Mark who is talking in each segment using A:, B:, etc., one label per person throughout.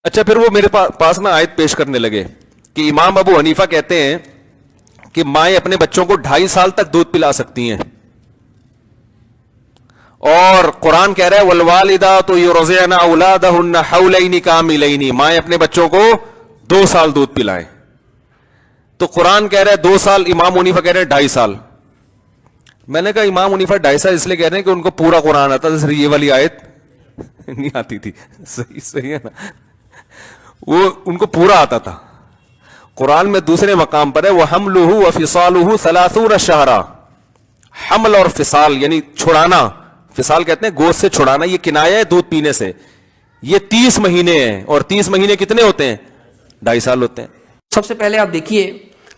A: اچھا پھر وہ میرے پاس نا آیت پیش کرنے لگے کہ امام ابو حنیفہ کہتے ہیں کہ مائیں اپنے بچوں کو 2.5 سال تک دودھ پلا سکتی ہیں، اور قرآن کہہ رہا ہے والوالدات یرضعن اولادہن حولین کاملین، مائیں اپنے بچوں کو 2 سال دودھ پلائیں. تو قرآن کہہ رہا ہے 2 سال، امام حنیفہ کہہ رہے ہیں 2.5 سال. میں نے کہا امام حنیفہ 2.5 سال اس لیے کہہ رہے ہیں کہ ان کو پورا قرآن آتا تھا، یہ والی آیت نہیں آتی تھی. صحیح ہے نا، وہ ان کو پورا آتا تھا. قرآن میں دوسرے مقام پر ہے وَحَمْلُهُ وَفِصَالُهُ 30 شَهْرًا، حمل اور فصال یعنی چھڑانا، فصال کہتے ہیں گوشت سے چھڑانا، یہ کنایہ ہے دودھ پینے سے. یہ 30 مہینے ہیں، اور 30 مہینے کتنے ہوتے ہیں؟ 2.5 سال ہوتے ہیں.
B: سب سے پہلے آپ دیکھیے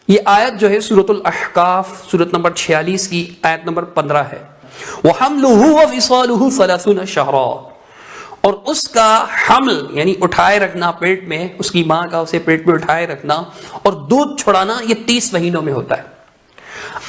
B: یہ آیت جو ہے سورۃ الاحقاف سورۃ نمبر 46 کی آیت نمبر 15 ہے. وَحَمْلُهُ وَفِصَالُهُ 30 شَهْرًا، اور اس کا حمل یعنی اٹھائے رکھنا پیٹ میں، اس کی ماں کا اسے پیٹ میں اٹھائے رکھنا اور دودھ چھڑانا، یہ 30 مہینوں میں ہوتا ہے.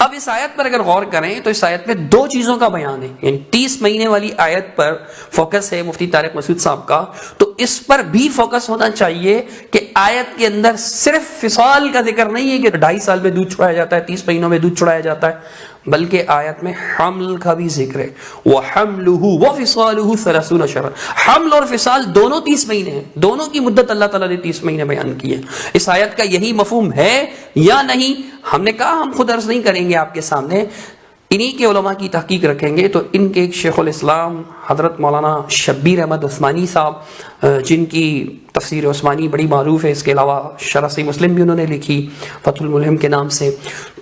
B: اب اس آیت پر اگر غور کریں تو اس آیت میں 2 چیزوں کا بیان ہے، یعنی 30 مہینے والی آیت پر فوکس ہے مفتی طارق مسعود صاحب کا، تو اس پر بھی فوکس ہونا چاہیے کہ آیت کے اندر صرف فصال کا ذکر نہیں ہے کہ 2.5 سال میں دودھ چھڑایا جاتا ہے، 30 مہینوں میں دودھ چھڑایا جاتا ہے، بلکہ آیت میں حمل کا بھی ذکر ہے. وَحَمْلُهُ وَفِصَالُهُ 30 شَهْرًا، حمل اور فصال دونوں 30 مہینے ہیں، دونوں کی مدت اللہ تعالیٰ نے 30 مہینے بیان کی ہے. اس آیت کا یہی مفہوم ہے یا نہیں؟ ہم نے کہا ہم خود عرض نہیں کریں گے آپ کے سامنے، انہی کے علماء کی تحقیق رکھیں گے. تو ان کے ایک شیخ الاسلام حضرت مولانا شبیر احمد عثمانی صاحب، جن کی تفسیر عثمانی بڑی معروف ہے، اس کے علاوہ شرح صحیح مسلم بھی انہوں نے لکھی فتح الملہم کے نام سے،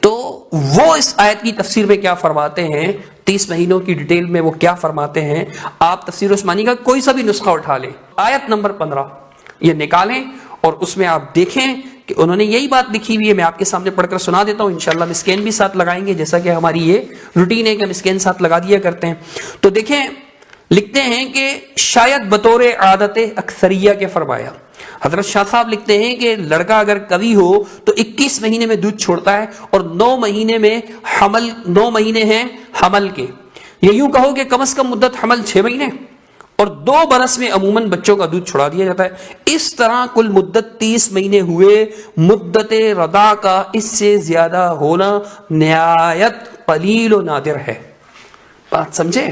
B: تو وہ اس آیت کی تفسیر میں کیا فرماتے ہیں، 30 مہینوں کی ڈیٹیل میں وہ کیا فرماتے ہیں، آپ تفسیر عثمانی کا کوئی سا بھی نسخہ اٹھا لیں، آیت نمبر 15 یہ نکالیں اور اس میں آپ دیکھیں کہ انہوں نے یہی بات لکھی ہوئی ہے. میں آپ کے سامنے پڑھ کر سنا دیتا ہوں، انشاءاللہ مسکین بھی ساتھ لگائیں گے، جیسا کہ ہماری یہ روٹین ہے کہ مسکین ساتھ لگا دیا کرتے ہیں. تو دیکھیں لکھتے ہیں کہ شاید بطور عادت اکثریہ کے فرمایا، حضرت شاہ صاحب لکھتے ہیں کہ لڑکا اگر کبھی ہو تو 21 مہینے میں دودھ چھوڑتا ہے، اور 9 مہینے میں حمل، 9 مہینے ہیں حمل کے، یہ یوں کہو کہ کم از کم مدت حمل 6 مہینے، اور 2 برس میں عموماً بچوں کا دودھ چھڑا دیا جاتا ہے. اس طرح کل مدت 30 مہینے ہوئے. مدت رضاع کا اس سے زیادہ ہونا نہایت قلیل و نادر ہے. بات سمجھے؟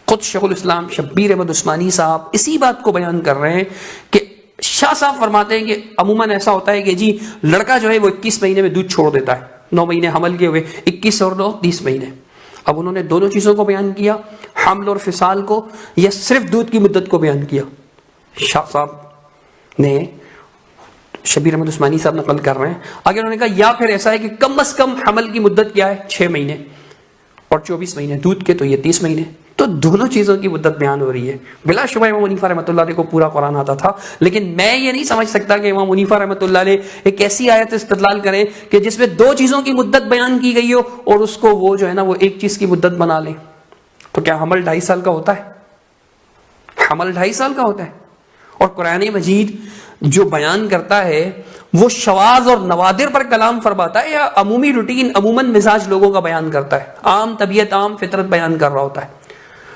B: خود شیخ الاسلام شبیر احمد عثمانی صاحب اسی بات کو بیان کر رہے ہیں کہ شاہ صاحب فرماتے ہیں کہ عموماً ایسا ہوتا ہے کہ جی لڑکا جو ہے وہ 21 مہینے میں دودھ چھوڑ دیتا ہے، 9 مہینے حمل کے ہوئے، 21 اور 9 30 مہینے. اب انہوں نے دونوں چیزوں کو بیان کیا، حمل اور فصال کو، یا صرف دودھ کی مدت کو بیان کیا؟ شاہ صاحب نے، شبیر احمد عثمانی صاحب نقل کر رہے ہیں آگے، انہوں نے کہا یا پھر ایسا ہے کہ کم از کم حمل کی مدت کیا ہے 6 مہینے اور 24 مہینے دودھ کے، تو یہ 30 مہینے. تو دونوں چیزوں کی مدت بیان ہو رہی ہے. بلا شبہ امام حنیفہ رحمۃ اللہ علیہ کو پورا قرآن آتا تھا، لیکن میں یہ نہیں سمجھ سکتا کہ امام حنیفہ رحمۃ اللہ علیہ ایک ایسی آیت استدلال کریں کہ جس میں 2 چیزوں کی مدت بیان کی گئی ہو اور اس کو وہ جو ہے نا وہ ایک چیز کی مدت بنا لیں. تو کیا حمل 2.5 سال کا ہوتا ہے؟ حمل 2.5 سال کا ہوتا ہے. اور قرآن مجید جو بیان کرتا ہے وہ شواذ اور نوادر پر کلام فرماتا ہے یا عمومی روٹین، عموماً مزاج لوگوں کا بیان کرتا ہے، عام طبیعت، عام فطرت بیان کر رہا ہوتا ہے.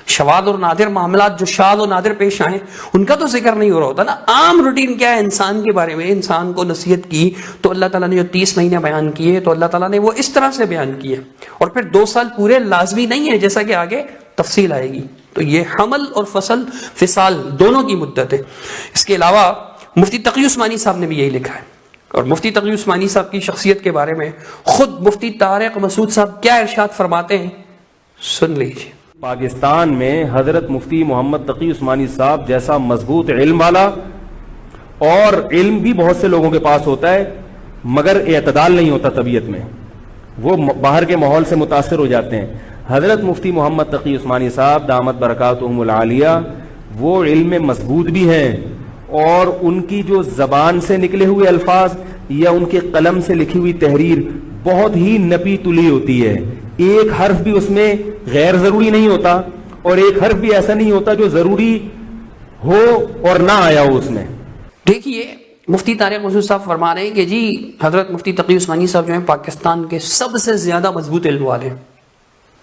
B: شواذ اور نادر معاملات جو شاذ و نادر پیش آئیں ان کا تو ذکر نہیں ہو رہا ہوتا نا. عام روٹین کیا ہے انسان کے بارے میں، انسان کو نصیحت کی تو اللہ تعالیٰ نے جو 30 مہینے بیان کیے تو اللہ تعالیٰ نے وہ اس طرح سے بیان کیے، اور پھر 2 سال پورے لازمی نہیں ہے جیسا کہ آگے تفصیل آئے گی. تو یہ حمل اور فصال دونوں کی مدت ہے. اس کے علاوہ مفتی تقی عثمانی صاحب نے بھی یہی لکھا ہے، اور مفتی تقی عثمانی صاحب کی شخصیت کے بارے میں خود مفتی طارق مسعود صاحب کیا ارشاد فرماتے ہیں، سن لیجیے.
A: پاکستان میں حضرت مفتی محمد تقی عثمانی صاحب جیسا مضبوط علم والا، اور علم بھی بہت سے لوگوں کے پاس ہوتا ہے مگر اعتدال نہیں ہوتا طبیعت میں، وہ باہر کے ماحول سے متاثر ہو جاتے ہیں. حضرت مفتی محمد تقی عثمانی صاحب دامت برکاتہم العالیہ وہ علم میں مضبوط بھی ہیں، اور ان کی جو زبان سے نکلے ہوئے الفاظ یا ان کے قلم سے لکھی ہوئی تحریر بہت ہی نپی تلی ہوتی ہے. ایک حرف بھی اس میں غیر ضروری نہیں ہوتا، اور ایک حرف بھی ایسا نہیں ہوتا جو ضروری ہو اور نہ آیا ہو اس میں.
B: دیکھیے مفتی طارق مسعود صاحب فرما رہے ہیں کہ جی حضرت مفتی تقی عثمانی صاحب جو ہیں پاکستان کے سب سے زیادہ مضبوط علم والے ہیں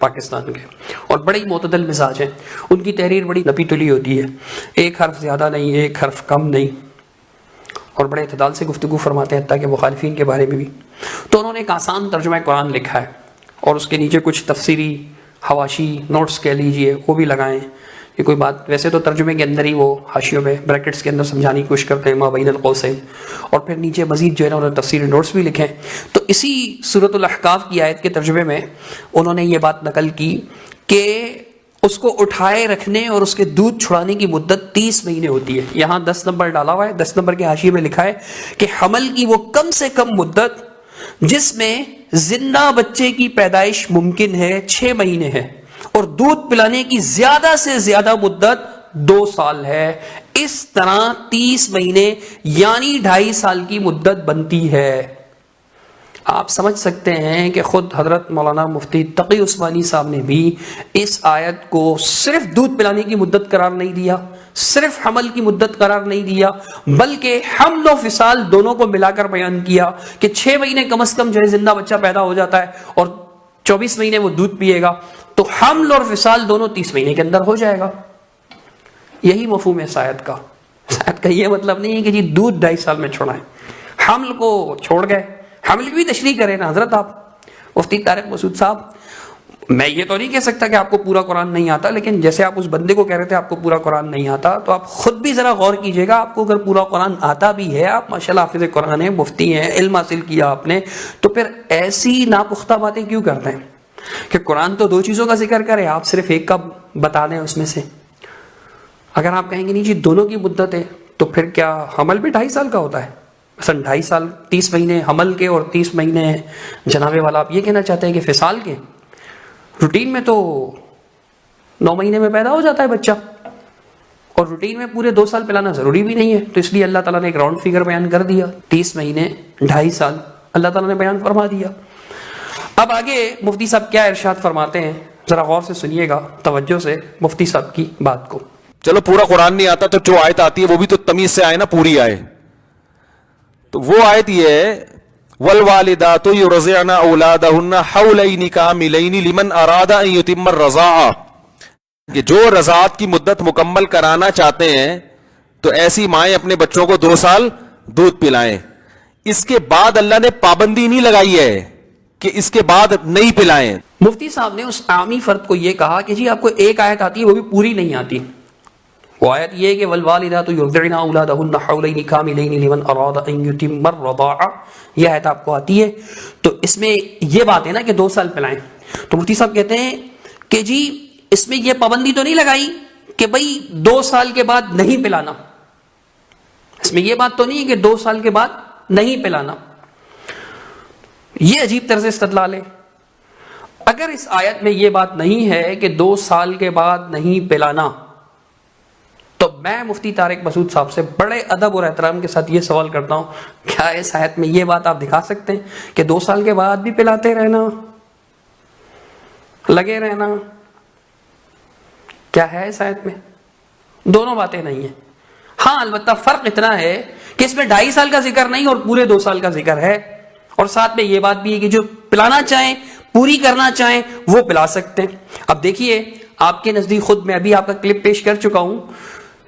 B: پاکستان کے، اور بڑے ہی معتدل مزاج ہیں. ان کی تحریر بڑی نپی تلی ہوتی ہے، ایک حرف زیادہ نہیں، ایک حرف کم نہیں. اور بڑے اعتدال سے گفتگو فرماتے ہیں حتیٰ کہ مخالفین کے بارے میں بھی. تو انہوں نے ایک آسان ترجمہ قرآن لکھا ہے اور اس کے نیچے کچھ تفسیری حواشی نوٹس کہہ لیجئے وہ بھی لگائیں کہ کوئی بات ویسے تو ترجمے کے اندر ہی وہ حاشیوں میں بریکٹس کے اندر سمجھانے کی کوشش کرتے ہیں ما بین القوسین, اور پھر نیچے مزید جو ہے نا انہوں نے تفسیری نوٹس بھی لکھے. تو اسی سورۃ الاحقاف کی آیت کے ترجمے میں انہوں نے یہ بات نقل کی کہ اس کو اٹھائے رکھنے اور اس کے دودھ چھڑانے کی مدت 30 مہینے ہوتی ہے. یہاں 10 نمبر ڈالا ہوا ہے, 10 نمبر کے حاشیے میں لکھا ہے کہ حمل کی وہ کم سے کم مدت جس میں زندہ بچے کی پیدائش ممکن ہے 6 مہینے ہے, اور دودھ پلانے کی زیادہ سے زیادہ مدت 2 سال ہے. اس طرح 30 مہینے یعنی 2.5 سال کی مدت بنتی ہے. آپ سمجھ سکتے ہیں کہ خود حضرت مولانا مفتی تقی عثمانی صاحب نے بھی اس آیت کو صرف دودھ پلانے کی مدت قرار نہیں دیا, صرف حمل کی مدت قرار نہیں دیا, بلکہ حمل و فصال دونوں کو ملا کر بیان کیا کہ 6 مہینے کم از کم جو ہے زندہ بچہ پیدا ہو جاتا ہے اور 24 مہینے وہ دودھ پیے گا, تو حمل اور فصال دونوں 30 مہینے کے اندر ہو جائے گا. یہی مفہوم ہے آیت کا. آیت کا یہ مطلب نہیں ہے کہ جی دودھ 2.5 سال میں چھوڑائیں, حمل کو چھوڑ گئے. حمل کی بھی تشریح کریں نا حضرت آپ مفتی طارق مسعود صاحب. میں یہ تو نہیں کہہ سکتا کہ آپ کو پورا قرآن نہیں آتا, لیکن جیسے آپ اس بندے کو کہہ رہے تھے آپ کو پورا قرآن نہیں آتا, تو آپ خود بھی ذرا غور کیجئے گا. آپ کو اگر پورا قرآن آتا بھی ہے, آپ ماشاءاللہ حافظ قرآن ہیں, مفتی ہیں, علم حاصل کیا آپ نے, تو پھر ایسی ناپختہ باتیں کیوں کرتے ہیں کہ قرآن تو 2 چیزوں کا ذکر کرے, آپ صرف ایک کا بتا دیں اس میں سے. اگر آپ کہیں گے نہیں جی دونوں کی مدت ہے, تو پھر کیا حمل بھی 2.5 سال کا ہوتا ہے؟ مثلا 2.5 سال 30 مہینے حمل کے اور 30 مہینے جنابے والا, آپ یہ کہنا چاہتے ہیں کہ فصال کے؟ روٹین میں تو 9 مہینے میں پیدا ہو جاتا ہے بچہ, اور روٹین میں پورے 2 سال پلانا ضروری بھی نہیں ہے. تو اس لیے اللہ تعالیٰ نے ایک راؤنڈ فگر بیان کر دیا, 30 مہینے 2.5 سال اللہ تعالیٰ نے بیان فرما دیا. اب آگے مفتی صاحب کیا ارشاد فرماتے ہیں, ذرا غور سے سنیے گا توجہ سے مفتی صاحب کی بات کو.
A: چلو پورا قرآن نہیں آتا تو جو آیت آتی ہے وہ بھی تو تمیز سے آئے نا, پوری آئے. تو وہ آیت یہ ہے والوالدات یرضعن اولادہن حولین کاملین لمن اراد ان یتم الرضاعہ, کہ جو رضاعت کی مدت مکمل کرانا چاہتے ہیں تو ایسی مائیں اپنے بچوں کو 2 سال دودھ پلائیں. اس کے بعد اللہ نے پابندی نہیں لگائی ہے کہ اس کے بعد نہیں پلائیں.
B: مفتی صاحب نے اس عامی فرد کو یہ کہا کہ جی آپ کو ایک آیت آتی ہے وہ بھی پوری نہیں آتی. وہ آیت یہ ہے کہ والوالدات یرضعن اولادہن حولین کاملین لمن اراد ان یتم الرضاعہ, یہ آیت آپ کو آتی ہے. تو اس میں یہ بات ہے نا کہ 2 سال پلائیں. تو مفتی صاحب کہتے ہیں کہ جی اس میں یہ پابندی تو نہیں لگائی کہ بھئی 2 سال کے بعد نہیں پلانا, اس میں یہ بات تو نہیں ہے کہ 2 سال کے بعد نہیں پلانا. یہ عجیب طرز استدلال ہے. اگر اس آیت میں یہ بات نہیں ہے کہ 2 سال کے بعد نہیں پلانا, تو میں مفتی طارق مسعود صاحب سے بڑے ادب اور احترام کے ساتھ یہ سوال کرتا ہوں, کیا اس آیت میں یہ بات آپ دکھا سکتے ہیں کہ 2 سال کے بعد بھی پلاتے رہنا, لگے رہنا؟ کیا ہے اس آیت میں؟ دونوں باتیں نہیں ہیں. ہاں البتہ فرق اتنا ہے کہ اس میں 2.5 سال کا ذکر نہیں اور پورے 2 سال کا ذکر ہے, اور ساتھ میں یہ بات بھی ہے کہ جو پلانا چاہیں, پوری کرنا چاہیں, وہ پلا سکتے ہیں. اب دیکھیے آپ کے نزدیک, خود میں ابھی آپ کا کلپ پیش کر چکا ہوں,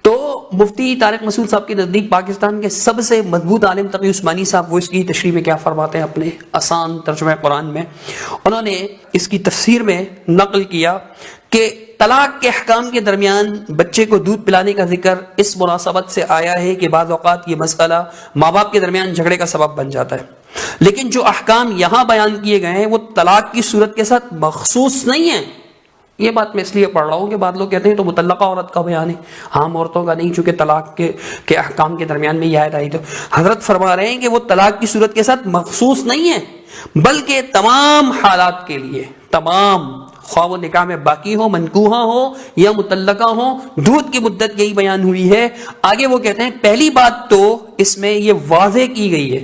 B: تو مفتی طارق مسعود صاحب کے نزدیک پاکستان کے سب سے مضبوط عالم تقی عثمانی صاحب, وہ اس کی تشریح میں کیا فرماتے ہیں اپنے آسان ترجمہ قرآن میں. انہوں نے اس کی تفسیر میں نقل کیا کہ طلاق کے احکام کے درمیان بچے کو دودھ پلانے کا ذکر اس مناسبت سے آیا ہے کہ بعض اوقات یہ مسئلہ ماں باپ کے درمیان جھگڑے کا سبب بن جاتا ہے, لیکن جو احکام یہاں بیان کیے گئے ہیں وہ طلاق کی صورت کے ساتھ مخصوص نہیں ہیں. یہ بات میں اس لیے پڑھ رہا ہوں کہ بعض لوگ کہتے ہیں تو مطلقہ عورت کا بیان ہے, عام عورتوں کا نہیں, چونکہ طلاق کے احکام کے درمیان میں یہ آیت آئی. تو حضرت فرما رہے ہیں کہ وہ طلاق کی صورت کے ساتھ مخصوص نہیں ہے, بلکہ تمام حالات کے لیے, تمام, خواہ وہ نکاح میں باقی ہو, منکوحہ ہو یا مطلقہ ہو, دودھ کی مدت یہی بیان ہوئی ہے. آگے وہ کہتے ہیں پہلی بات تو اس میں یہ واضح کی گئی ہے,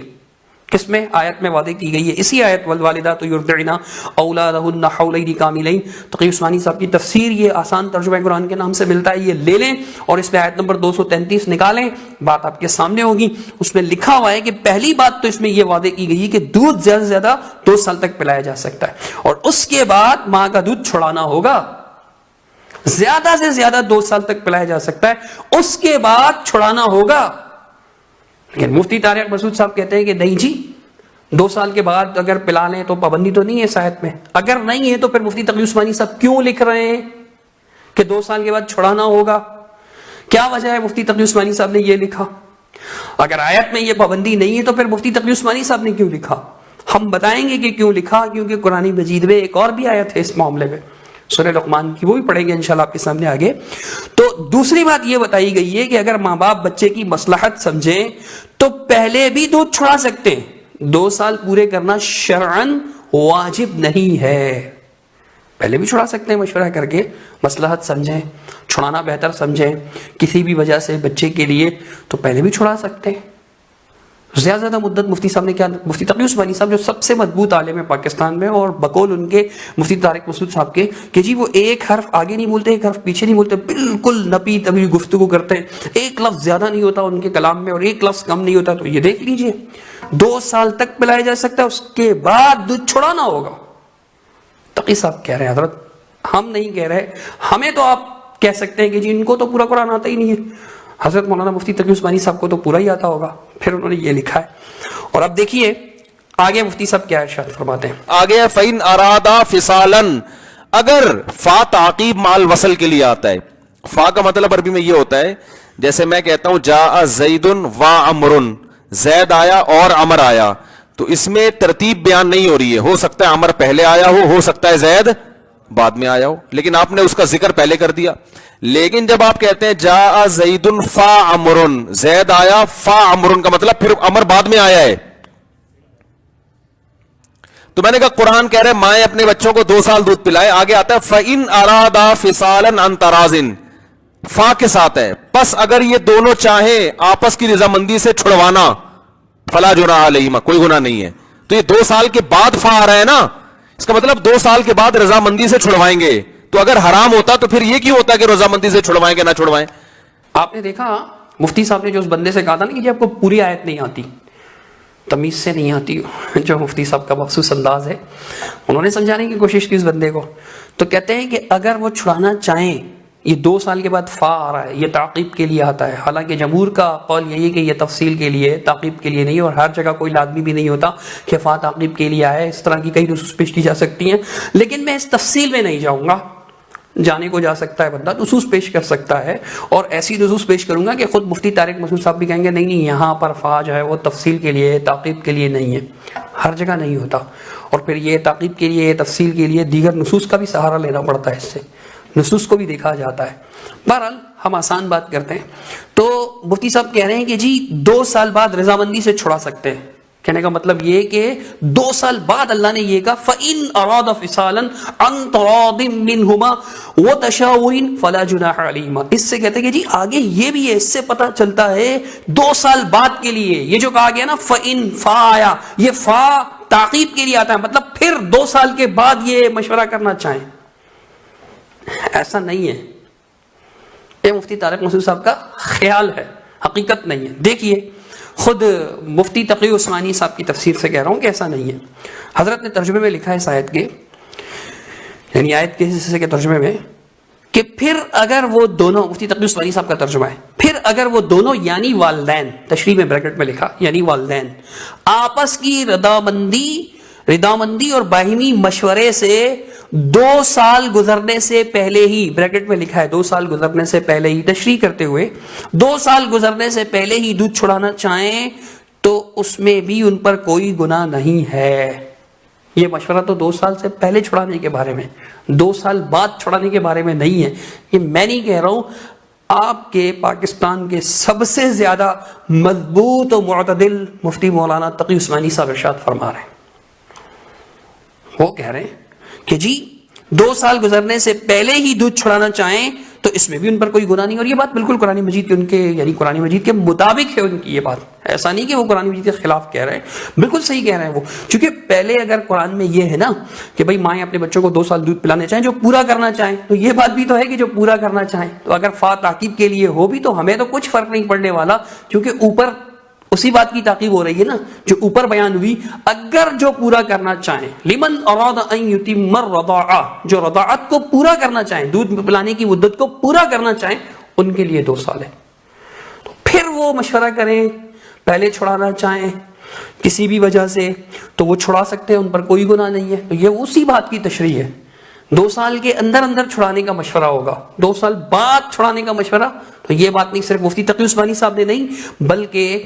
B: کس میں؟ آیت میں واضح کی گئی ہے, اسی آیت والوالدات یرضعن اولادہن حولین کاملین. تقی عثمانی صاحب کی تفسیر یہ آسان ترجمہ قرآن کے نام سے ملتا ہے, یہ لے لیں اور اس میں آیت نمبر 233 نکالیں, بات آپ کے سامنے ہوگی. اس میں لکھا ہوا ہے کہ پہلی بات تو اس میں یہ واضح کی گئی ہے کہ دودھ زیادہ سے زیادہ 2 سال تک پلایا جا سکتا ہے, اور اس کے بعد ماں کا دودھ چھڑانا ہوگا. زیادہ سے زیادہ 2 سال تک پلایا جا سکتا ہے, اس کے بعد چھڑانا ہوگا. لیکن مفتی طارق مسعود صاحب کہتے ہیں کہ نہیں جی 2 سال کے بعد اگر پلا لیں تو پابندی تو نہیں ہے صحت میں. اگر نہیں ہے تو پھر مفتی تقی عثمانی صاحب کیوں لکھ رہے ہیں کہ 2 سال کے بعد چھڑانا ہوگا؟ کیا وجہ ہے مفتی تقی عثمانی صاحب نے یہ لکھا؟ اگر آیت میں یہ پابندی نہیں ہے تو پھر مفتی تقی عثمانی صاحب نے کیوں لکھا؟ ہم بتائیں گے کہ کیوں لکھا. کیونکہ قرآن مجید میں ایک اور بھی آیت ہے اس معاملے میں, سورہ لقمان کی, وہ بھی پڑھیں گے انشاءاللہ آپ کے سامنے آگے. تو دوسری بات یہ بتائی گئی ہے کہ اگر ماں باپ بچے کی مصلحت سمجھیں تو پہلے بھی دودھ چھڑا سکتے ہیں. 2 سال پورے کرنا شرعن واجب نہیں ہے, پہلے بھی چھڑا سکتے ہیں مشورہ کر کے, مصلحت سمجھیں, چھڑانا بہتر سمجھیں کسی بھی وجہ سے بچے کے لیے, تو پہلے بھی چھڑا سکتے ہیں. زیادہ مدت مفتی صاحب نے کیا, مفتی تقی عثمانی صاحب جو سب سے مضبوط عالم ہے پاکستان میں, اور بقول ان کے مفتی طارق مسعود صاحب کے کہ جی وہ ایک حرف آگے نہیں بولتے, ایک حرف پیچھے نہیں بولتے, بالکل نپی تبھی گفتگو کرتے ہیں, ایک لفظ زیادہ نہیں ہوتا ان کے کلام میں اور ایک لفظ کم نہیں ہوتا. تو یہ دیکھ لیجئے 2 سال تک پلایا جا سکتا ہے, اس کے بعد دودھ چھڑانا ہوگا. تقی صاحب کہہ رہے ہیں حضرت, ہم نہیں کہہ رہے, ہمیں تو آپ کہہ سکتے ہیں کہ جی ان کو تو پورا قرآن آتا ہی نہیں ہے. حضرت مولانا مفتی تقی عثمانی صاحب کو تو پورا ہی آتا ہوگا, پھر انہوں نے یہ لکھا ہے. اور اب دیکھیے آگے مفتی صاحب کیا ارشاد فرماتے ہیں. آگے
A: فَإِنْ أَرَادَا فِصَالًا, اگر فا تعقیب مال وصل کے لیے آتا ہے. فا کا مطلب عربی میں یہ ہوتا ہے, جیسے میں کہتا ہوں جاء زید و عمر, زید آیا اور عمر آیا, تو اس میں ترتیب بیان نہیں ہو رہی ہے. ہو سکتا ہے عمر پہلے آیا ہو سکتا ہے زید بعد میں آیا ہو, لیکن آپ نے اس کا ذکر پہلے کر دیا. لیکن جب آپ کہتے ہیں جاء زید فا عمر, زید آیا فا عمر کا مطلب پھر عمر بعد میں آیا ہے. تو میں نے کہا قرآن کہہ رہے مائیں اپنے بچوں کو 2 سال دودھ پلائے. آگے آتا ہے فَإِنْ أَرَادَا فِصَالًا عَنْ تَرَاضٍ, فا کے ساتھ ہے, پس اگر یہ دونوں چاہیں آپس کی رضامندی سے چھڑوانا, فلا جناح علیہما, کوئی گناہ نہیں ہے. تو یہ 2 سال کے بعد فا آ رہا ہے نا, اس کا مطلب 2 سال کے بعد رضامندی سے چھڑوائیں گے. تو اگر حرام ہوتا تو پھر یہ کیوں ہوتا کہ رضامندی سے چھڑوائیں گے نہ چھڑوائیں؟
B: آپ نے دیکھا مفتی صاحب نے جو اس بندے سے کہا تھا نا کہ جی آپ کو پوری آیت نہیں آتی, تمیز سے نہیں آتی, جو مفتی صاحب کا مخصوص انداز ہے, انہوں نے سمجھانے کی کوشش کی اس بندے کو. تو کہتے ہیں کہ اگر وہ چھڑانا چاہیں, یہ 2 سال کے بعد فا آ رہا ہے, یہ تعقیب کے لیے آتا ہے. حالانکہ جمہور کا قول یہی ہے کہ یہ تفصیل کے لیے, تعقیب کے لیے نہیں, اور ہر جگہ کوئی لازمی بھی نہیں ہوتا کہ فا تعقیب کے لیے آئے. اس طرح کی کئی نصوص پیش کی جا سکتی ہیں, لیکن میں اس تفصیل میں نہیں جاؤں گا. جانے کو جا سکتا ہے بندہ, نصوص پیش کر سکتا ہے, اور ایسی نصوص پیش کروں گا کہ خود مفتی طارق مسعود صاحب بھی کہیں گے نہیں نہیں یہاں پر فا جو ہے وہ تفصیل کے لیے, تعقیب کے لیے نہیں ہے, ہر جگہ نہیں ہوتا. اور پھر یہ تعقیب کے لیے, تفصیل کے لیے دیگر نصوص کا بھی سہارا لینا پڑتا ہے, اس سے نصوص کو بھی دیکھا جاتا ہے. بہرحال ہم آسان بات کرتے ہیں. تو مفتی صاحب کہہ رہے ہیں کہ جی 2 سال بعد رضامندی سے چھڑا سکتے ہیں. کہنے کا مطلب یہ کہ 2 سال بعد اللہ نے یہ کہا فَإِنْ أَرَادَ فِصَالًا عَنْ تَرَاضٍ مِّنْهُمَا وَتَشَاوُرٍ فَلَا جُنَاحَ عَلَيْهِمَا. اس سے کہتے ہیں کہ جی آگے یہ بھی ہے, اس سے پتہ چلتا ہے 2 سال بعد کے لیے یہ جو کہا گیا نا فَإِنْ فا آیا, یہ فا تعقیب کے لیے آتا ہے, مطلب پھر 2 سال کے بعد یہ مشورہ کرنا چاہیں. ایسا نہیں ہے, یہ مفتی طارق مسعود صاحب کا خیال ہے, حقیقت نہیں ہے. دیکھیے خود مفتی تقی عثمانی صاحب کی تفسیر سے کہہ رہا ہوں کہ ایسا نہیں ہے. حضرت نے ترجمے میں لکھا ہے اس آیت کے, یعنی آیت کے حصے کے ترجمے میں, کہ پھر اگر وہ دونوں, مفتی تقی عثمانی صاحب کا ترجمہ ہے, پھر اگر وہ دونوں یعنی والدین, تشریح میں بریکٹ میں لکھا یعنی والدین, آپس کی رضامندی اور باہمی مشورے سے 2 سال گزرنے سے پہلے ہی, بریکٹ میں لکھا ہے 2 سال گزرنے سے پہلے ہی, تشریح کرتے ہوئے 2 سال گزرنے سے پہلے ہی دودھ چھڑانا چاہیں تو اس میں بھی ان پر کوئی گناہ نہیں ہے. یہ مشورہ تو 2 سال سے پہلے چھڑانے کے بارے میں, 2 سال بعد چھڑانے کے بارے میں نہیں ہے. یہ میں نہیں کہہ رہا ہوں, آپ کے پاکستان کے سب سے زیادہ مضبوط و معتدل مفتی مولانا تقی عثمانی صاحب ارشاد فرما رہے ہیں. وہ کہہ رہے ہیں کہ جی 2 سال گزرنے سے پہلے ہی دودھ چھڑانا چاہیں تو اس میں بھی ان پر کوئی گناہ نہیں. اور یہ بات بالکل قرآن مجید کے, ان کے یعنی قرآن مجید کے مطابق ہے ان کی یہ بات. ایسا نہیں کہ وہ قرآن مجید کے خلاف کہہ رہے ہیں, بالکل صحیح کہہ رہے ہیں وہ. چونکہ پہلے اگر قرآن میں یہ ہے نا کہ بھائی مائیں اپنے بچوں کو 2 سال دودھ پلانے چاہیں جو پورا کرنا چاہیں, تو یہ بات بھی تو ہے کہ جو پورا کرنا چاہیں. تو اگر فا تعقیب کے لیے ہو بھی تو ہمیں تو کچھ فرق نہیں پڑنے والا, کیونکہ اوپر اسی بات کی تعقیب ہو رہی ہے نا جو اوپر بیان ہوئی. اگر جو پورا کرنا چاہیں, لمن اراد ان یتم الرضاعہ, جو رضاعت کو پورا کرنا چاہیں, دودھ پلانے کی مدت کو پورا کرنا چاہیں, ان کے لیے 2 سال ہے. تو پھر وہ مشورہ کریں, پہلے چھڑانا چاہیں کسی بھی وجہ سے تو وہ چھڑا سکتے ہیں، ان پر کوئی گناہ نہیں ہے. تو یہ اسی بات کی تشریح ہے. 2 سال کے اندر اندر چھڑانے کا مشورہ ہوگا، 2 سال بعد چھڑانے کا مشورہ. تو یہ بات نہیں صرف مفتی تقی عثمانی صاحب نے نہیں، بلکہ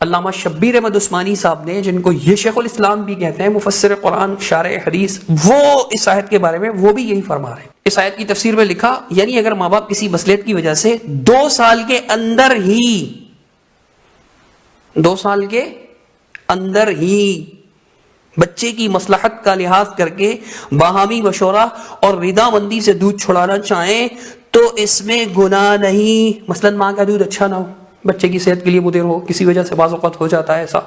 B: علامہ شبیر احمد عثمانی صاحب نے، جن کو یہ شیخ الاسلام بھی کہتے ہیں، مفسر قرآن شارح حدیث، وہ اس آیت کے بارے میں وہ بھی یہی فرما رہے ہیں. اس آیت کی تفسیر میں لکھا یعنی اگر ماں باپ کسی مصلحت کی وجہ سے 2 سال کے اندر ہی 2 سال کے اندر ہی بچے کی مصلحت کا لحاظ کر کے باہمی مشورہ اور رضا مندی سے دودھ چھڑانا چاہیں تو اس میں گناہ نہیں. مثلا ماں کا دودھ اچھا نہ ہو، بچے کی صحت کے لیے مضر ہو، کسی وجہ سے بعض اوقات ہو جاتا ہے ایسا،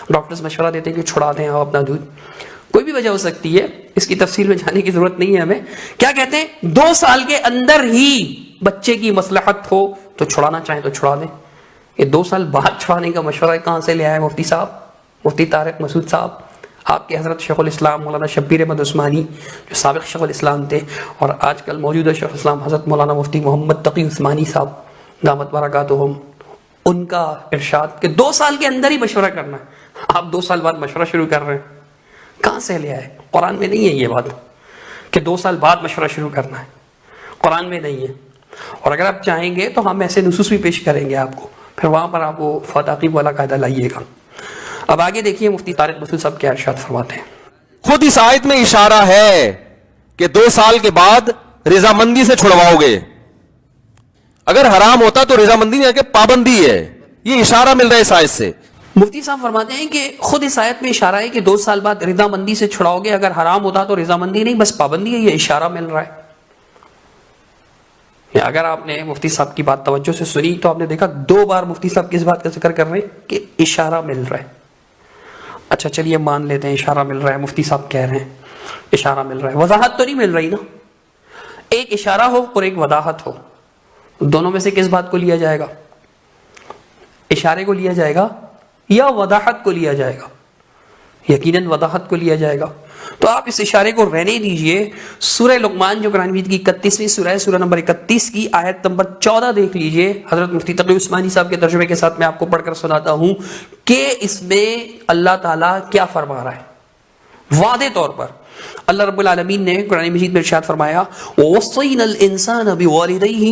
B: ڈاکٹرز مشورہ دیتے ہیں کہ چھڑا دیں آپ اپنا دودھ، کوئی بھی وجہ ہو سکتی ہے، اس کی تفصیل میں جانے کی ضرورت نہیں ہے ہمیں. کیا کہتے ہیں 2 سال کے اندر ہی بچے کی مصلحت ہو تو چھڑانا چاہیں تو چھڑا دیں. یہ 2 سال بعد چھڑانے کا مشورہ کہاں سے لے آئے مفتی صاحب، مفتی طارق مسعود صاحب؟ آپ کے حضرت شیخ الاسلام مولانا شبیر احمد عثمانی جو سابق شیخ الاسلام تھے، اور آج کل موجودہ شیخ الاسلام حضرت مولانا مفتی محمد تقی عثمانی صاحب دامت برکاتہم، ان کا ارشاد کہ 2 سال کے اندر ہی مشورہ کرنا ہے. آپ 2 سال بعد مشورہ شروع کر رہے ہیں، کہاں سے لے آئے؟ قرآن میں نہیں ہے یہ بات کہ 2 سال بعد مشورہ شروع کرنا ہے، قرآن میں نہیں ہے. اور اگر آپ چاہیں گے تو ہم ایسے نصوص بھی پیش کریں گے آپ کو، پھر وہاں پر آپ وہ فتاقیب والا قاعدہ لائیے گا. اب آگے دیکھیے مفتی طارق مسعود صاحب کیا ارشاد فرماتے ہیں.
A: خود اس آیت میں اشارہ ہے کہ 2 سال کے بعد رضامندی سے چھڑواؤ گے. اگر حرام ہوتا تو رضامندی نہیں ہے کہ پابندی ہے، یہ اشارہ مل رہا ہے اس آیت سے.
B: مفتی صاحب فرماتے ہیں کہ خود اس آیت میں اشارہ ہے کہ 2 سال بعد رضا مندی سے چھڑاؤ گے. اگر حرام ہوتا تو رضا مندی نہیں بس پابندی ہے، یہ اشارہ مل رہا ہے. اگر آپ نے مفتی صاحب کی بات توجہ سے سنی تو آپ نے دیکھا 2 بار مفتی صاحب کس بات کا ذکر کر رہے ہیں کہ اشارہ مل رہا ہے. اچھا چلیے مان لیتے ہیں اشارہ مل رہا ہے، مفتی صاحب کہہ رہے ہیں اشارہ مل رہا ہے، وضاحت تو نہیں مل رہی نا. ایک اشارہ ہو اور ایک وضاحت ہو، دونوں میں سے کس بات کو لیا جائے گا؟ اشارے کو لیا جائے گا یا وضاحت کو لیا جائے گا؟ یقیناً وضاحت کو لیا جائے گا. تو آپ اس اشارے کو رہنے دیجئے. سورہ لقمان جو قرآن مجید کی 31ویں سورہ ہے، سورہ نمبر 31 کی آیت نمبر 14 دیکھ لیجئے. حضرت مفتی تقی عثمانی صاحب کے ترجمے کے ساتھ میں آپ کو پڑھ کر سناتا ہوں کہ اس میں اللہ تعالیٰ کیا فرما رہا ہے. واضح طور پر اللہ رب العالمین نے قرآن مجید میں ارشاد فرمایا وَوَصَّيْنَا الْإِنسَانَ بِوَالِدَيْهِ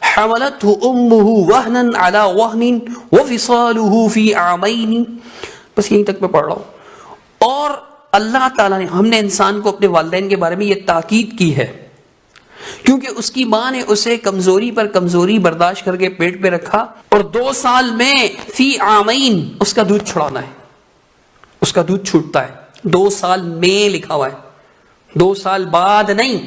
B: حَمَلَتْهُ أُمُّهُ وَهْنًا عَلَى وَهْنٍ وَفِصَالُهُ فِي عَامَيْنِ. بس یہیں تک میں پڑھ رہا ہوں. اور اللہ تعالیٰ نے، ہم نے انسان کو اپنے والدین کے بارے میں یہ تاکید کی ہے کیونکہ اس کی ماں نے اسے کمزوری پر کمزوری برداشت کر کے پیٹ پہ رکھا، اور 2 سال میں فی عامین اس کا دودھ چھڑانا ہے، اس کا دودھ چھوٹتا ہے. 2 سال میں لکھا ہوا ہے، 2 سال بعد نہیں.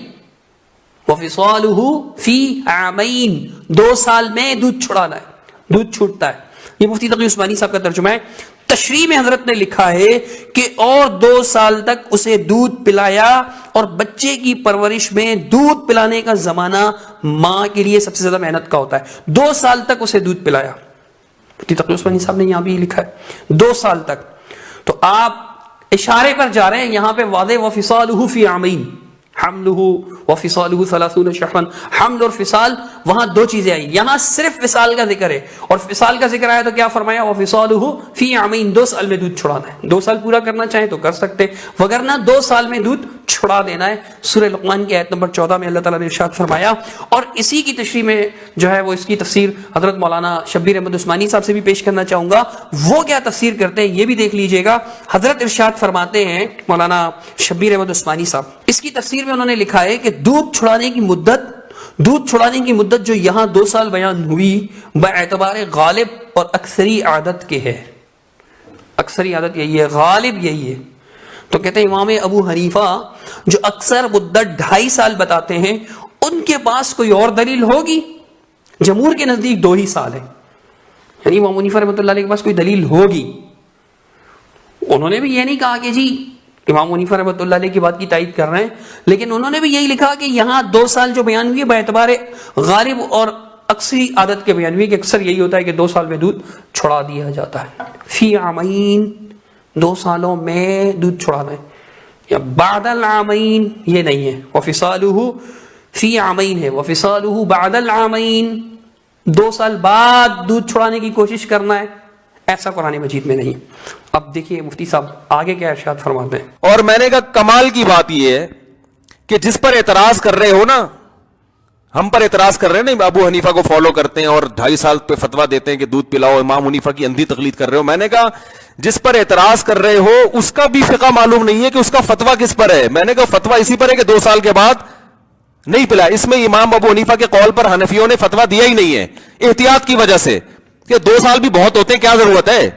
B: وَفِصَالُهُ فِي عَامَيْن 2 سال میں دودھ چھڑانا ہے، دودھ چھوٹتا ہے. یہ مفتی تقی عثمانی صاحب کا ترجمہ ہے. تشریح میں حضرت نے لکھا ہے کہ اور 2 سال تک اسے دودھ پلایا، اور بچے کی پرورش میں دودھ پلانے کا زمانہ ماں کے لیے سب سے زیادہ محنت کا ہوتا ہے. 2 سال تک اسے دودھ پلایا. مفتی تقی عثمانی صاحب نے یہاں بھی لکھا ہے 2 سال تک. تو آپ اشارے پر جا رہے ہیں یہاں پہ واضح وَفِصَالُهُ فِي عَامَيْن، حملہ وفصالہ 30 شہرا. حمل اور فصال وہاں 2 چیزیں آئی، یہاں صرف فصال کا ذکر ہے، اور فصال کا ذکر آیا تو کیا فرمایا وفصالہ فی عامین 2 سال میں دودھ چھڑانا ہے. 2 سال پورا کرنا چاہیں تو کر سکتے، وگرنہ 2 سال میں دودھ چھڑا دینا ہے. سورہ لقمان کی آیت نمبر 14 میں اللہ تعالیٰ نے ارشاد فرمایا. اور اسی کی تشریح میں جو ہے وہ اس کی تفسیر حضرت مولانا شبیر احمد عثمانی صاحب سے بھی پیش کرنا چاہوں گا. وہ کیا تفسیر کرتے ہیں یہ بھی دیکھ لیجئے گا. حضرت ارشاد فرماتے ہیں مولانا شبیر احمد عثمانی صاحب، اس کی تفسیر میں انہوں نے لکھا ہے کہ دودھ چھڑانے کی مدت جو یہاں 2 سال بیان ہوئی باعتبار غالب اور اکثری عادت کے ہے. اکثری عادت یہی ہے، غالب یہی ہے. تو کہتے ہیں امام ابو حنیفہ جو اکثر مدت 2.5 سال بتاتے ہیں، ان کے پاس کوئی اور دلیل ہوگی؟ جمہور کے نزدیک 2 ہی سال ہے، یعنی امام حنیفہ رحمۃ اللہ علیہ کے پاس کوئی دلیل ہوگی. انہوں نے بھی یہ نہیں کہا کہ جی امام حنیفہ رحمۃ اللہ علیہ کی بات کی تائید کر رہے ہیں، لیکن انہوں نے بھی یہی لکھا کہ یہاں 2 سال جو بیان ہوئی ہے باعتبار غالب اور اکثری عادت کے بیان ہوئی کہ اکثر یہی ہوتا ہے کہ 2 سال میں دودھ چھڑا دیا جاتا ہے. فی عامین 2 سالوں میں دودھ چھڑانا ہے، یا بعد العامین یہ نہیں ہے. وفصالہ فی عامین ہے، وفصالہ بعد العامین 2 سال بعد دودھ چھڑانے کی کوشش کرنا ہے. ایسا قرآن مجید میں نہیں. اب دیکھیے مفتی صاحب آگے کیا ارشاد فرماتے ہیں.
A: اور میں نے کہا کمال کی بات یہ ہے کہ جس پر اعتراض کر رہے ہو نا، ہم پر اعتراض کر رہے ہیں نا، ابو حنیفہ کو فالو کرتے ہیں اور 2.5 سال پہ فتویٰ دیتے ہیں کہ دودھ پلاؤ، امام حنیفہ کی اندھی تقلید کر رہے ہو. میں نے کہا جس پر اعتراض کر رہے ہو اس کا بھی فقہ معلوم نہیں ہے کہ اس کا فتویٰ کس پر ہے. میں نے کہا فتویٰ اسی پر ہے کہ 2 سال کے بعد نہیں پلا. اس میں امام ابو حنیفہ کے قول پر حنفیوں نے فتویٰ دیا ہی نہیں ہے، احتیاط کی وجہ سے کہ 2 سال بھی بہت ہوتے ہیں، کیا ضرورت ہے.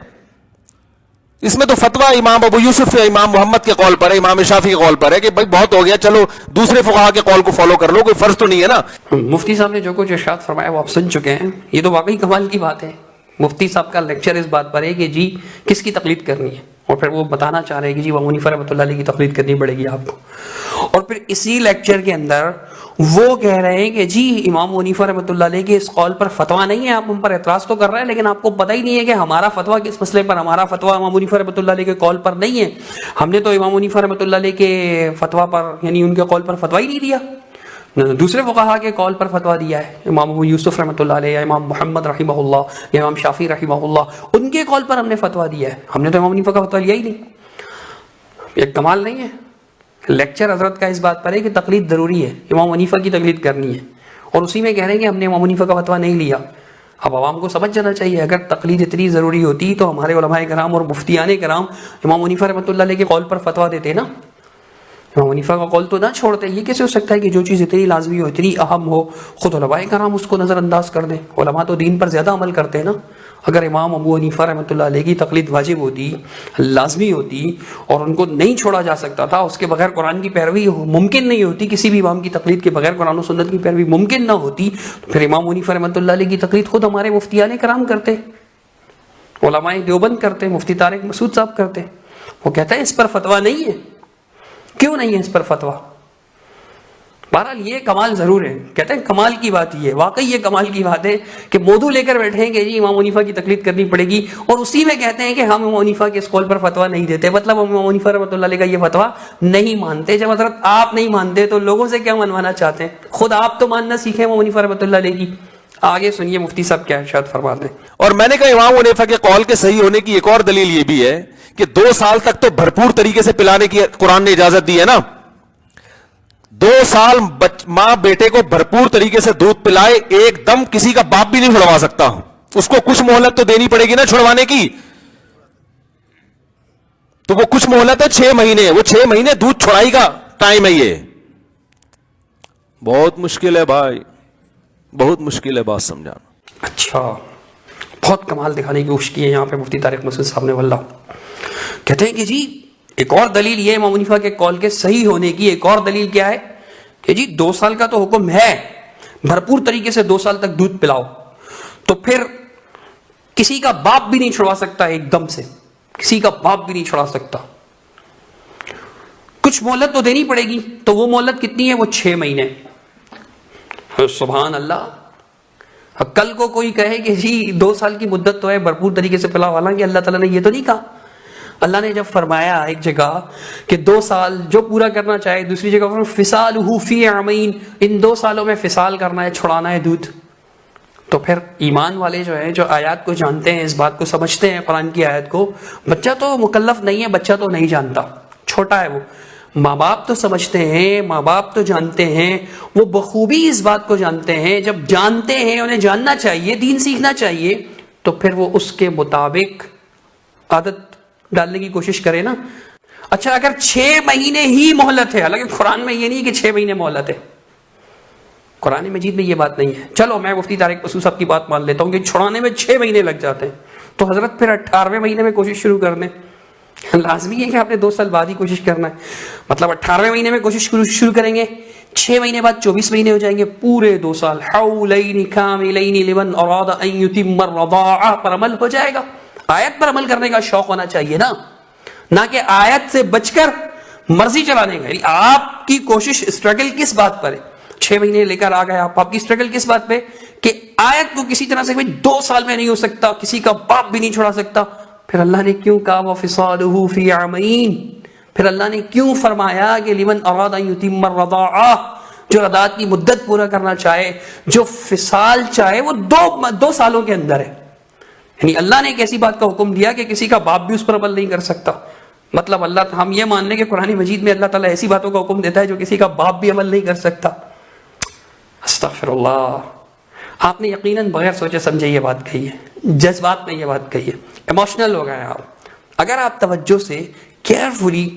A: اس میں تو فتویٰ امام ابو یوسف یا امام محمد کے قول پر ہے، امام شافعی کے قول پر ہے کہ بھائی بہت ہو گیا، چلو دوسرے فقہا کے قول کو فالو کر لو، کوئی فرض تو نہیں ہے نا.
B: مفتی صاحب نے جو کچھ ارشاد فرمایا وہ آپ سن چکے ہیں. یہ تو واقعی کمال کی بات ہے. مفتی صاحب کا لیکچر اس بات پر ہے کہ جی کس کی تقلید کرنی ہے، اور پھر وہ بتانا چاہ رہے ہیں کہ جی امام حنیفہ رحمۃ اللہ علیہ کی تقلید کرنی پڑے گی آپ کو. اور پھر اسی لیکچر کے اندر وہ کہہ رہے ہیں کہ جی امام حنیفہ رحمۃ اللہ علیہ کے اس قول پر فتویٰ نہیں ہے، آپ ہم پر اعتراض تو کر رہے ہیں لیکن آپ کو پتہ ہی نہیں ہے کہ ہمارا فتویٰ کس مسئلے پر. ہمارا فتویٰ امام حنیفہ رحمۃ اللہ علیہ کے قول پر نہیں ہے. ہم نے تو امام حنیفہ رحمۃ اللہ علیہ کے فتویٰ پر یعنی ان کے قول پر فتویٰ ہی نہیں دیا، دوسرے فقہا کے قول پر فتویٰ دیا ہے. امام ابو یوسف رحمۃ اللہ علیہ یا امام محمد رحمہ اللہ یا امام شافعی رحمہ اللہ، ان کے قول پر ہم نے فتویٰ دیا ہے. ہم نے تو امام حنیفہ کا فتویٰ لیا ہی نہیں. ایک کمال نہیں ہے. لیکچر حضرت کا اس بات پر ہے کہ تقلید ضروری ہے، امام حنیفہ کی تقلید کرنی ہے، اور اسی میں کہہ رہے ہیں کہ ہم نے امام حنیفہ کا فتویٰ نہیں لیا. اب عوام کو سمجھ جانا چاہیے اگر تقلید اتنی ضروری ہوتی تو ہمارے علماء کرام اور مفتیان کرام امام حنیفہ رحمۃ اللہ علیہ کے قول پر فتویٰ دیتے نا. امام حنیفہ کا قول تو نہ چھوڑتے. یہ کیسے ہو سکتا ہے کہ جو چیز اتنی لازمی ہو، اتنی اہم ہو، خود علماء کرام اس کو نظر انداز کر دیں. علماء تو دین پر زیادہ عمل کرتے ہیں نا. اگر امام ابو حنیفہ رحمۃ اللہ علیہ کی تقلید واجب ہوتی، لازمی ہوتی، اور ان کو نہیں چھوڑا جا سکتا تھا، اس کے بغیر قرآن کی پیروی ممکن نہیں ہوتی، کسی بھی امام کی تقلید کے بغیر قرآن و سنت کی پیروی ممکن نہ ہوتی، تو پھر امام حنیفہ رحمۃ اللہ علیہ کی تقلید خود ہمارے مفتیان کرام کرتے، علماء دیوبند کرتے، مفتی طارق مسعود صاحب کرتے. وہ کہتا ہے اس پر فتویٰ نہیں ہے. کیوں نہیں ہے اس پر فتویٰ؟ بہرحال یہ کمال ضرور ہے. کہتے ہیں کمال کی بات یہ ہے، واقعی یہ کمال کی بات ہے کہ موضوع لے کر بیٹھے ہیں کہ جی امام حنیفہ کی تقلید کرنی پڑے گی، اور اسی میں کہتے ہیں کہ ہم امام حنیفہ کے اس قول پر فتویٰ نہیں دیتے. مطلب ہم امام حنیفہ رحمۃ اللہ علیہ کا یہ فتویٰ نہیں مانتے. جب حضرت آپ نہیں مانتے تو لوگوں سے کیا منوانا چاہتے ہیں؟ خود آپ تو ماننا سیکھیں امام حنیفہ رحمۃ اللہ علیہ کی. آگے سنیے مفتی صاحب کیا ارشاد فرماتے ہیں.
A: اور میں نے کہا امام حنیفہ کے قول کے صحیح ہونے کی ایک اور دلیل یہ بھی ہے کہ 2 سال تک تو بھرپور طریقے سے پلانے کی قرآن نے اجازت دی ہے نا. 2 سال ماں بیٹے کو بھرپور طریقے سے دودھ پلائے، ایک دم کسی کا باپ بھی نہیں چھڑوا سکتا. اس کو کچھ مہلت تو دینی پڑے گی نا چھڑوانے کی. تو وہ کچھ مہلت ہے 6 مہینے، وہ 6 مہینے دودھ چھڑائی کا ٹائم ہے. یہ بہت مشکل ہے بھائی، بہت مشکل ہے بات سمجھانا.
B: اچھا، بہت کمال دکھانے کی کوشش کی ہے یہاں پہ مفتی طارق مسعود صاحب نے. واللہ کہتے ہیں کہ جی ایک اور دلیل یہ امام حنیفہ کے قول کے صحیح ہونے کی ایک اور دلیل کیا ہے کہ جی 2 سال کا تو حکم ہے، بھرپور طریقے سے 2 سال تک دودھ پلاؤ، تو پھر کسی کا باپ بھی نہیں چھڑوا سکتا. ایک دم سے کسی کا باپ بھی نہیں چھڑا سکتا. کچھ مہلت تو دینی پڑے گی. تو وہ مہلت کتنی ہے؟ وہ 6 مہینے. سبحان اللہ. کل کو کوئی کہے کہ جی 2 سال کی مدت تو ہے، بھرپور طریقے سے پلاؤ، حالانکہ اللہ تعالیٰ نے یہ تو نہیں کہا. اللہ نے جب فرمایا ایک جگہ کہ 2 سال جو پورا کرنا چاہے، دوسری جگہ فصالہ فی عامین، ان 2 سالوں میں فصال کرنا ہے، چھڑانا ہے دودھ. تو پھر ایمان والے جو ہیں، جو آیات کو جانتے ہیں، اس بات کو سمجھتے ہیں قرآن کی آیت کو. بچہ تو مکلف نہیں ہے، بچہ تو نہیں جانتا، چھوٹا ہے وہ. ماں باپ تو سمجھتے ہیں، ماں باپ تو جانتے ہیں، وہ بخوبی اس بات کو جانتے ہیں. جب جانتے ہیں، انہیں جاننا چاہیے، دین سیکھنا چاہیے، تو پھر وہ اس کے مطابق عادت ڈالنے کی کوشش کرے نا. اچھا اگر 6 مہینے ہی مہلت ہے، حالانکہ قرآن میں یہ نہیں کہ 6 مہینے مہلت ہے، قرآن مجید میں یہ بات نہیں ہے. چلو میں مفتی طارق مسعود صاحب کی بات مان لیتا ہوں کہ چھڑانے میں 6 مہینے لگ جاتے ہیں، تو حضرت پھر 18ویں مہینے میں کوشش شروع کر دیں. لازمی ہے کہ آپ نے 2 سال بعد ہی کوشش کرنا ہے. مطلب 18ویں مہینے میں کوشش شروع کریں گے، 6 مہینے بعد 24 مہینے ہو جائیں گے، پورے 2 سال حولین کاملین لمن اراد ان یتم الرضاعہ پر عمل ہو جائے گا. آیت پر عمل کرنے کا شوق ہونا چاہیے نا، نہ کہ آیت سے بچ کر مرضی چلانے کا. آپ کی کوشش اسٹرگل کس بات پر ہے؟ 6 مہینے لے کر آ گئے آپ کی اسٹرگل کس بات پہ کہ آیت کو کسی طرح سے 2 سال میں نہیں ہو سکتا، کسی کا باپ بھی نہیں چھوڑا سکتا. پھر اللہ نے کیوں کہا وَفِصَالُهُ فِي عَامَيْنِ؟ پھر اللہ نے کیوں فرمایا کہ لمن اراد ان یتم الرضاعہ، جو رضاعت کی مدت پورا کرنا چاہے، جو فصال چاہے، وہ 2 سالوں کے اندر ہے. یعنی اللہ نے ایک ایسی بات کا حکم دیا کہ کسی کا باپ بھی اس پر عمل نہیں کر سکتا. مطلب اللہ، ہم یہ مان لیں کہ قرآن مجید میں اللہ تعالیٰ ایسی باتوں کا حکم دیتا ہے جو کسی کا باپ بھی عمل نہیں کر سکتا. استغفر اللہ. آپ نے یقیناً بغیر سوچے سمجھے یہ بات کہی ہے، جذبات میں یہ بات کہی ہے، ایموشنل ہو گئے آپ. اگر آپ توجہ سے کیئرفلی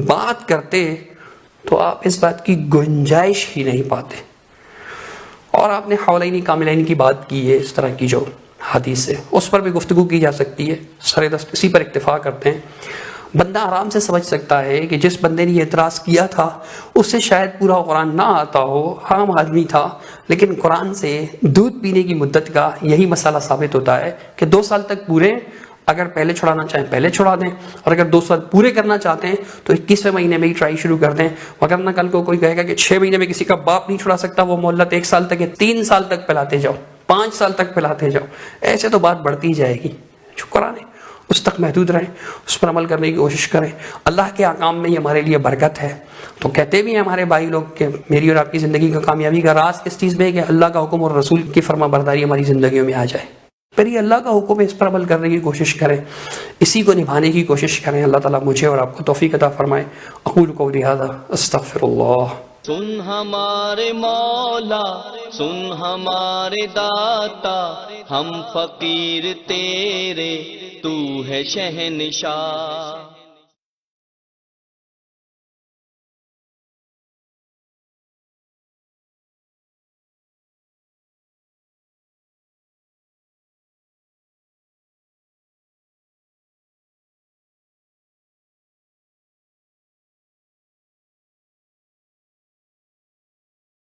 B: بات کرتے تو آپ اس بات کی گنجائش ہی نہیں پاتے. اور آپ نے حولین کاملین کی بات کی ہے، اس طرح کی جو حدیث ہے اس پر بھی گفتگو کی جا سکتی ہے. سر دست اسی پر اکتفا کرتے ہیں. بندہ آرام سے سمجھ سکتا ہے کہ جس بندے نے یہ اعتراض کیا تھا اس سے شاید پورا قرآن نہ آتا ہو، عام آدمی تھا، لیکن قرآن سے دودھ پینے کی مدت کا یہی مسئلہ ثابت ہوتا ہے کہ 2 سال تک پورے، اگر پہلے چھڑانا چاہیں پہلے چھڑا دیں، اور اگر 2 سال پورے کرنا چاہتے ہیں تو 21ویں مہینے میں ہی ٹرائی شروع کر دیں. وگرنہ کل کو کوئی کہے گا کہ 6 مہینے میں کسی کا باپ نہیں چھڑا سکتا، وہ مہلت 1 سال تک ہے، 3 سال تک پلاتے جاؤ، 5 سال تک پلاتے جاؤ. ایسے تو بات بڑھتی جائے گی. جو قرآن ہے اس تک محدود رہیں، اس پر عمل کرنے کی کوشش کریں. اللہ کے احکام میں یہ ہمارے لیے برکت ہے. تو کہتے بھی ہیں ہمارے بھائی لوگ کہ میری اور آپ کی زندگی کا کامیابی کا راز اس چیز میں ہے کہ اللہ کا حکم اور رسول کی فرما برداری ہماری زندگیوں میں آ جائے. پھر یہ اللہ کا حکم ہے، اس پر عمل کرنے کی کوشش کریں، اسی کو نبھانے کی کوشش کریں. اللہ تعالیٰ مجھے اور آپ کو توفیق عطا فرمائے. اقول قولی ھذا استغفر اللہ.
C: سن ہمارے مولا، سن ہمارے داتا، ہم فقیر تیرے، تو ہے شہنشاہ.